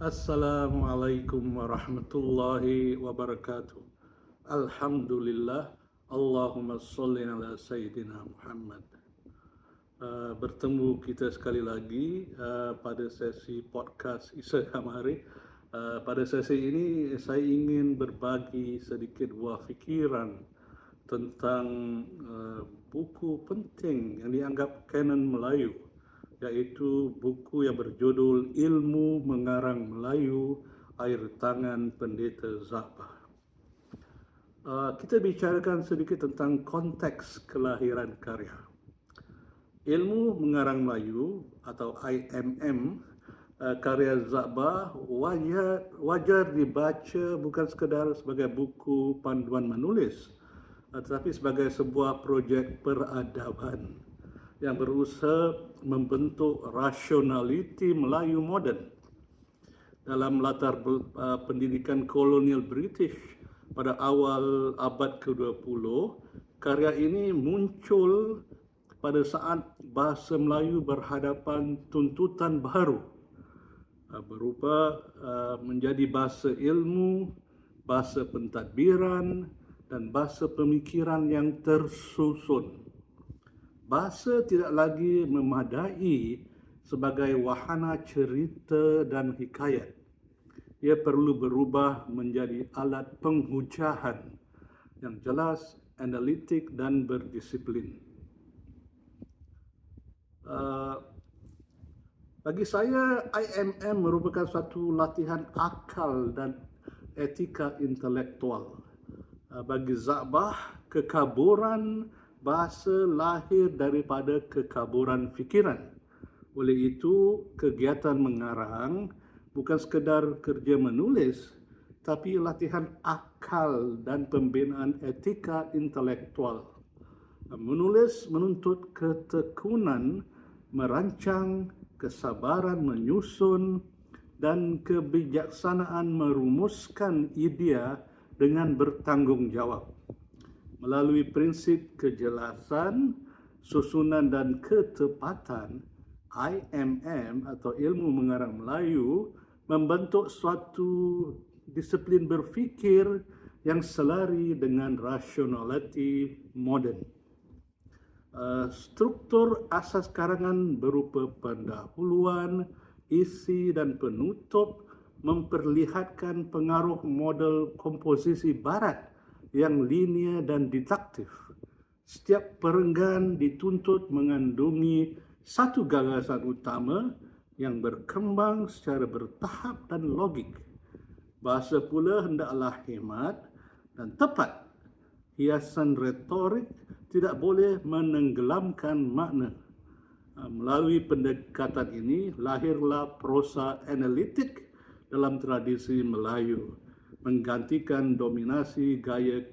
Assalamualaikum warahmatullahi wabarakatuh. Alhamdulillah. Allahumma salli ala Sayyidina Muhammad. Bertemu kita sekali lagi pada sesi podcast Isa Kamari. Pada sesi ini saya ingin berbagi sedikit buah fikiran tentang buku penting yang dianggap kanon Melayu, iaitu buku yang berjudul Ilmu Mengarang Melayu, Air Tangan Pendeta Zabah. Kita bicarakan sedikit tentang konteks kelahiran karya. Ilmu Mengarang Melayu atau IMM, karya Zabah wajar dibaca bukan sekadar sebagai buku panduan menulis, tetapi sebagai sebuah projek peradaban yang berusaha membentuk rasionaliti Melayu moden. Dalam latar pendidikan kolonial British pada awal abad ke-20, karya ini muncul pada saat bahasa Melayu berhadapan tuntutan baru berupa menjadi bahasa ilmu, bahasa pentadbiran dan bahasa pemikiran yang tersusun. Bahasa tidak lagi memadai sebagai wahana cerita dan hikayat. Ia perlu berubah menjadi alat penghujahan yang jelas, analitik dan berdisiplin. Bagi saya, IMM merupakan suatu latihan akal dan etika intelektual. Bagi Zabah, kekaburan bahasa lahir daripada kekaburan fikiran. Oleh itu, kegiatan mengarang bukan sekadar kerja menulis, tapi latihan akal dan pembinaan etika intelektual. Menulis menuntut ketekunan, merancang, kesabaran menyusun, dan kebijaksanaan merumuskan idea dengan bertanggungjawab. Melalui prinsip kejelasan, susunan dan ketepatan, IMM atau Ilmu Mengarang Melayu membentuk suatu disiplin berfikir yang selari dengan rasionaliti moden. Struktur asas karangan berupa pendahuluan, isi dan penutup memperlihatkan pengaruh model komposisi barat yang linear dan diduktif. Setiap perenggan dituntut mengandungi satu gagasan utama yang berkembang secara bertahap dan logik. Bahasa pula hendaklah hemat dan tepat. Hiasan retorik tidak boleh menenggelamkan makna. Melalui pendekatan ini, lahirlah prosa analitik dalam tradisi Melayu, menggantikan dominasi gaya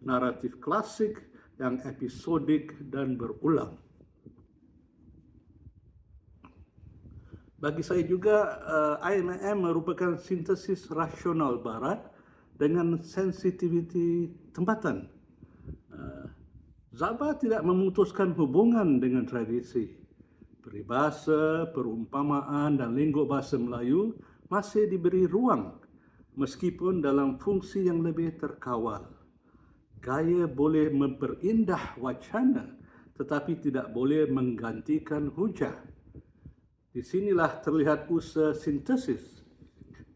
naratif klasik yang episodik dan berulang. Bagi saya juga, IMM merupakan sintesis rasional Barat dengan sensitiviti tempatan. Zabah tidak memutuskan hubungan dengan tradisi. Peribahasa, perumpamaan dan lingkup bahasa Melayu masih diberi ruang, meskipun dalam fungsi yang lebih terkawal. Gaya boleh memperindah wacana, tetapi tidak boleh menggantikan hujah. Di sinilah terlihat usaha sintesis.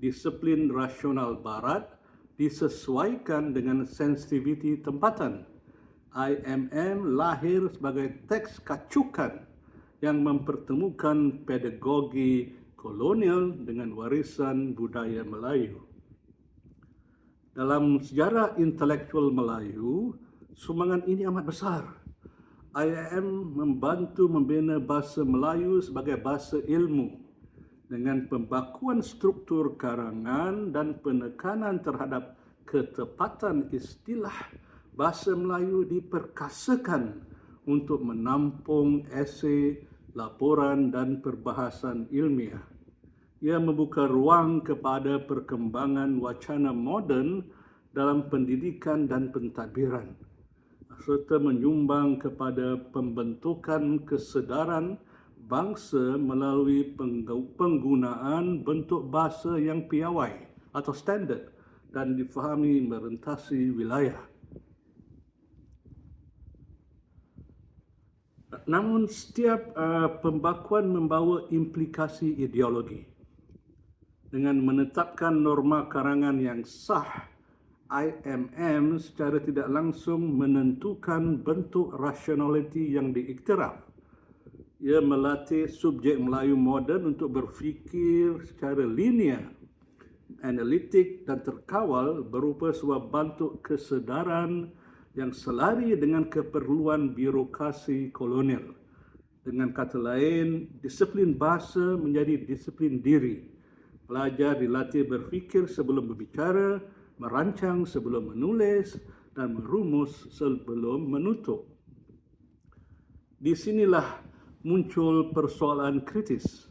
Disiplin rasional Barat disesuaikan dengan sensitiviti tempatan. IMM lahir sebagai teks kacukan yang mempertemukan pedagogi kolonial dengan warisan budaya Melayu. Dalam sejarah intelektual Melayu, sumbangan ini amat besar. IMM membantu membina bahasa Melayu sebagai bahasa ilmu dengan pembakuan struktur karangan dan penekanan terhadap ketepatan istilah. Bahasa Melayu diperkasakan untuk menampung esei, laporan dan perbahasan ilmiah. Ia membuka ruang kepada perkembangan wacana moden dalam pendidikan dan pentadbiran, serta menyumbang kepada pembentukan kesedaran bangsa melalui penggunaan bentuk bahasa yang piawai atau standard dan difahami merentasi wilayah. Namun setiap pembakuan membawa implikasi ideologi. Dengan menetapkan norma karangan yang sah, IMM secara tidak langsung menentukan bentuk rasionaliti yang diiktiraf. Ia melatih subjek Melayu moden untuk berfikir secara linear, analitik dan terkawal berupa sebuah bentuk kesedaran yang selari dengan keperluan birokrasi kolonial. Dengan kata lain, disiplin bahasa menjadi disiplin diri. Pelajar dilatih berfikir sebelum berbicara, merancang sebelum menulis dan merumus sebelum menutup. Di sinilah muncul persoalan kritis.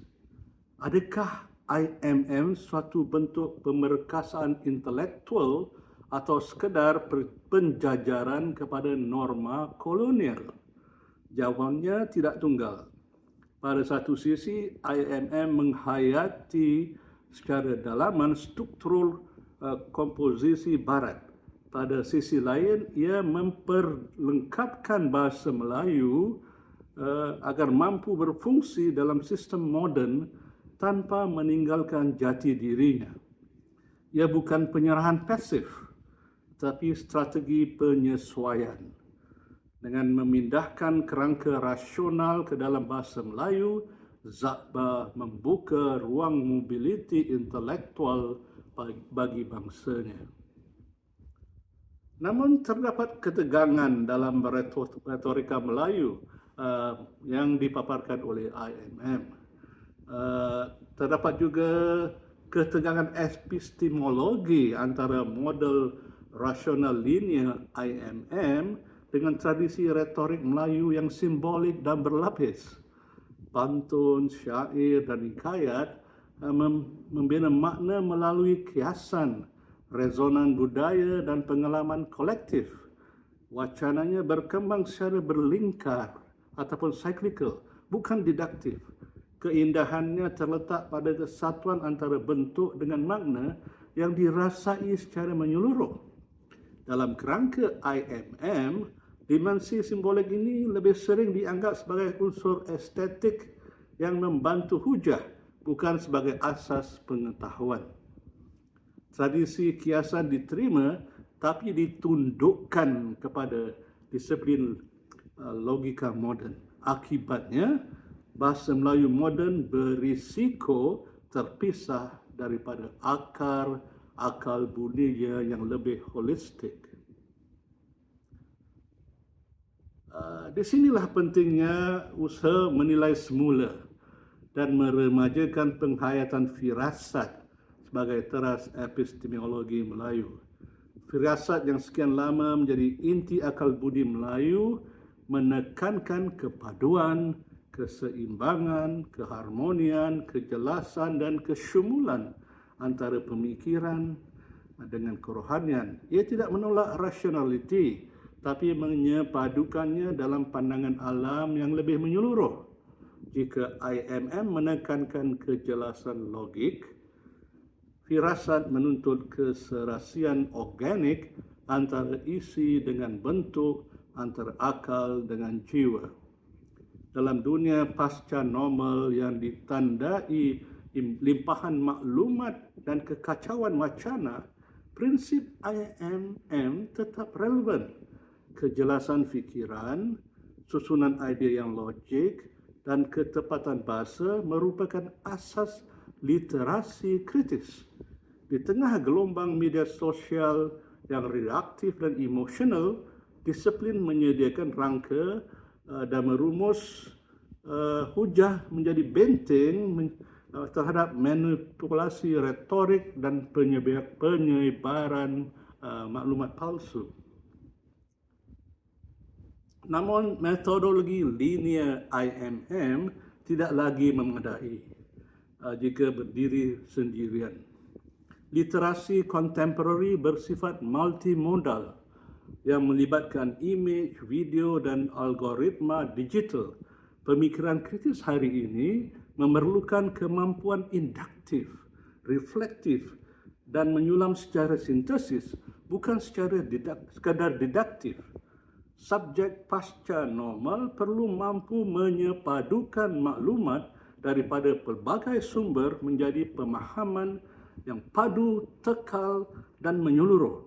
Adakah IMM suatu bentuk pemerkasaan intelektual atau sekadar penjajaran kepada norma kolonial? Jawapannya tidak tunggal. Pada satu sisi, IMM menghayati secara dalaman struktur komposisi Barat. Pada sisi lain, ia memperlengkapkan bahasa Melayu agar mampu berfungsi dalam sistem moden tanpa meninggalkan jati dirinya. Ia bukan penyerahan pasif, tapi strategi penyesuaian. Dengan memindahkan kerangka rasional ke dalam bahasa Melayu, Zakba membuka ruang mobiliti intelektual bagi bangsanya. Namun terdapat ketegangan dalam retorika Melayu yang dipaparkan oleh IMM. Terdapat juga ketegangan epistemologi antara model rasional linear IMM dengan tradisi retorik Melayu yang simbolik dan berlapis. Pantun, syair dan hikayat membina makna melalui kiasan, rezonan budaya dan pengalaman kolektif. Wacananya berkembang secara berlingkar ataupun cyclical, bukan didaktif. Keindahannya terletak pada kesatuan antara bentuk dengan makna yang dirasai secara menyeluruh. Dalam kerangka IMM, dimensi simbolik ini lebih sering dianggap sebagai unsur estetik yang membantu hujah, bukan sebagai asas pengetahuan. Tradisi kiasan diterima tapi ditundukkan kepada disiplin logika moden. Akibatnya, bahasa Melayu moden berisiko terpisah daripada akal budaya yang lebih holistik. Di sinilah pentingnya usaha menilai semula dan meremajakan penghayatan firasat sebagai teras epistemologi Melayu. Firasat yang sekian lama menjadi inti akal budi Melayu menekankan kepaduan, keseimbangan, keharmonian, kejelasan dan kesyumulan antara pemikiran dengan kerohanian. Ia tidak menolak rasionaliti, tapi menyepadukannya dalam pandangan alam yang lebih menyeluruh. Jika IMM menekankan kejelasan logik, firasat menuntut keserasian organik antara isi dengan bentuk, antara akal dengan jiwa. Dalam dunia pasca normal yang ditandai limpahan maklumat dan kekacauan wacana, prinsip IMM tetap relevan. Kejelasan fikiran, susunan idea yang logik dan ketepatan bahasa merupakan asas literasi kritis. Di tengah gelombang media sosial yang reaktif dan emosional, disiplin menyediakan rangka dan merumus hujah menjadi benteng terhadap manipulasi retorik dan penyebaran maklumat palsu. Namun metodologi linear IMM tidak lagi memadai jika berdiri sendirian. Literasi kontemporari bersifat multimodal yang melibatkan image, video dan algoritma digital Pemikiran kritis hari ini memerlukan kemampuan induktif, reflektif, dan menyulam secara sintesis, bukan secara sekadar didaktif. Subjek pasca normal perlu mampu menyepadukan maklumat daripada pelbagai sumber menjadi pemahaman yang padu, tekal dan menyeluruh.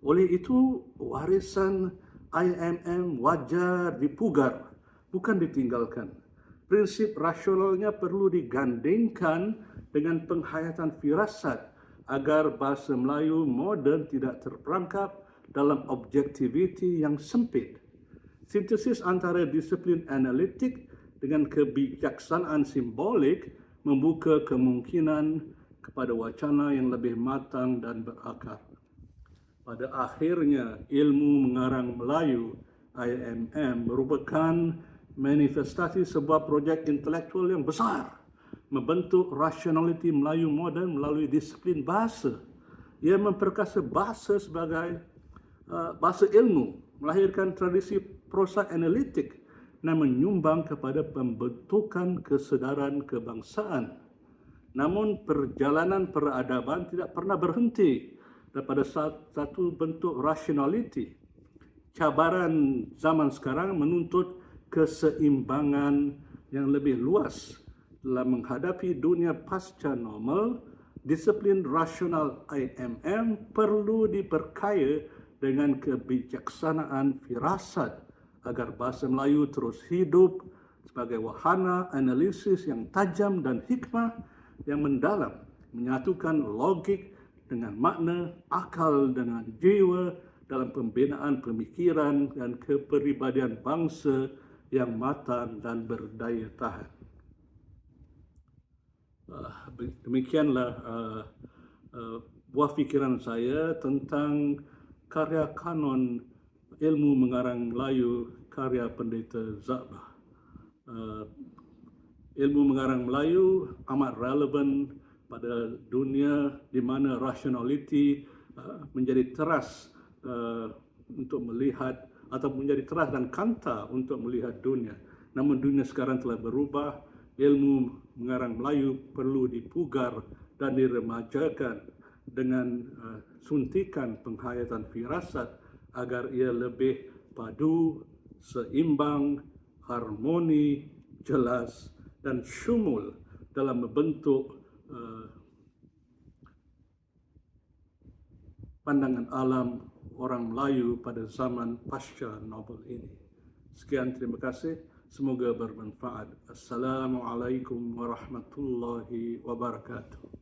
Oleh itu, warisan IMM wajar dipugar, bukan ditinggalkan. Prinsip rasionalnya perlu digandingkan dengan penghayatan firasat agar bahasa Melayu moden tidak terperangkap dalam objektiviti yang sempit. Sintesis antara disiplin analitik dengan kebijaksanaan simbolik membuka kemungkinan kepada wacana yang lebih matang dan berakar. Pada akhirnya, ilmu mengarang Melayu IMM merupakan manifestasi sebuah projek intelektual yang besar, membentuk rasionaliti Melayu moden melalui disiplin bahasa. Ia memperkasa bahasa sebagai bahasa ilmu, melahirkan tradisi prosa analitik dan menyumbang kepada pembentukan kesedaran kebangsaan. Namun perjalanan peradaban tidak pernah berhenti daripada satu bentuk rasionaliti. Cabaran zaman sekarang menuntut keseimbangan yang lebih luas dalam menghadapi dunia pasca normal. Disiplin rasional IMM perlu diperkaya dengan kebijaksanaan firasat agar bahasa Melayu terus hidup sebagai wahana analisis yang tajam dan hikmah yang mendalam, menyatukan logik dengan makna, akal dengan jiwa dalam pembinaan pemikiran dan kepribadian bangsa yang matang dan berdaya tahan. Demikianlah buah fikiran saya tentang karya kanon ilmu mengarang Melayu karya Pendeta Zabah. Ilmu mengarang Melayu amat relevan pada dunia di mana rasionaliti menjadi teras untuk melihat atau menjadi teras dan kanta untuk melihat dunia. Namun dunia sekarang telah berubah, ilmu mengarang Melayu perlu dipugar dan diremajakan dengan suntikan penghayatan firasat agar ia lebih padu, seimbang, harmoni, jelas dan syumul dalam membentuk pandangan alam orang Melayu pada zaman pasca Nobel ini. Sekian, terima kasih. Semoga bermanfaat. Assalamualaikum warahmatullahi wabarakatuh.